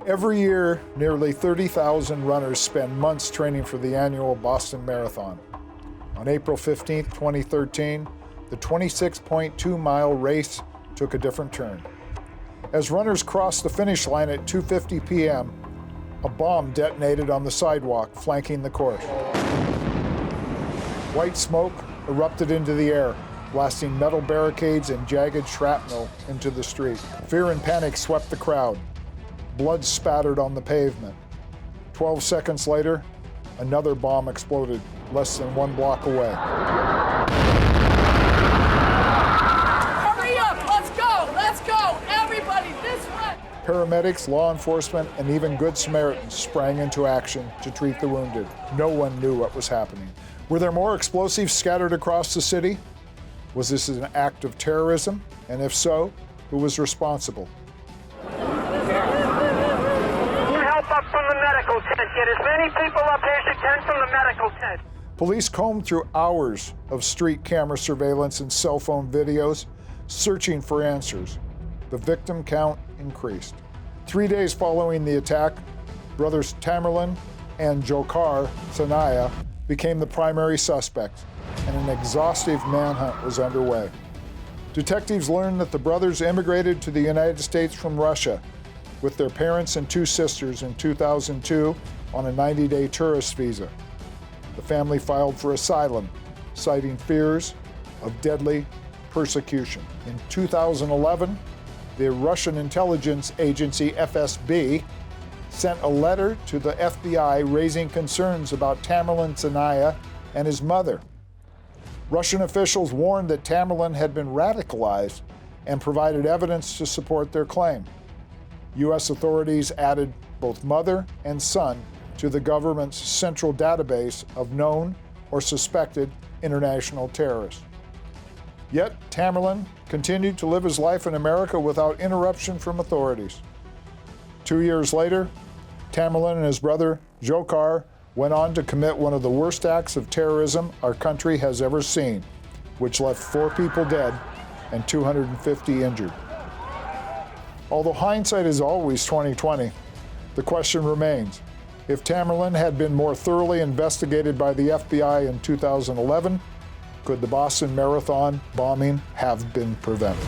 Every year, nearly 30,000 runners spend months training for the annual Boston Marathon. On April 15, 2013, the 26.2-mile race took a different turn. As runners crossed the finish line at 2:50 p.m., a bomb detonated on the sidewalk flanking the course. White smoke erupted into the air, blasting metal barricades and jagged shrapnel into the street. Fear and panic swept the crowd. Blood spattered on the pavement. 12 seconds later, another bomb exploded less than 1 block away. Hurry up! Let's go! Everybody, this way! Paramedics, law enforcement, and even Good Samaritans sprang into action to treat the wounded. No one knew what was happening. Were there more explosives scattered across the city? Was this an act of terrorism? And if so, who was responsible? Up from the medical tent. Get as many people up here as you can from the medical tent. Police combed through hours of street camera surveillance and cell phone videos, searching for answers. The victim count increased. 3 days following the attack, brothers Tamerlan and Tsarnaev became the primary suspects, and an exhaustive manhunt was underway. Detectives learned that the brothers immigrated to the United States from Russia with their parents and 2 sisters in 2002 on a 90-day tourist visa. The family filed for asylum, citing fears of deadly persecution. In 2011, the Russian intelligence agency FSB sent a letter to the FBI raising concerns about Tamerlan Tsarnaev and his mother. Russian officials warned that Tamerlan had been radicalized and provided evidence to support their claim. U.S. authorities added both mother and son to the government's central database of known or suspected international terrorists. Yet Tamerlan continued to live his life in America without interruption from authorities. 2 years later, Tamerlan and his brother Dzhokhar went on to commit one of the worst acts of terrorism our country has ever seen, which left 4 people dead and 250 injured. Although hindsight is always 20/20, the question remains, if Tamerlan had been more thoroughly investigated by the FBI in 2011, could the Boston Marathon bombing have been prevented?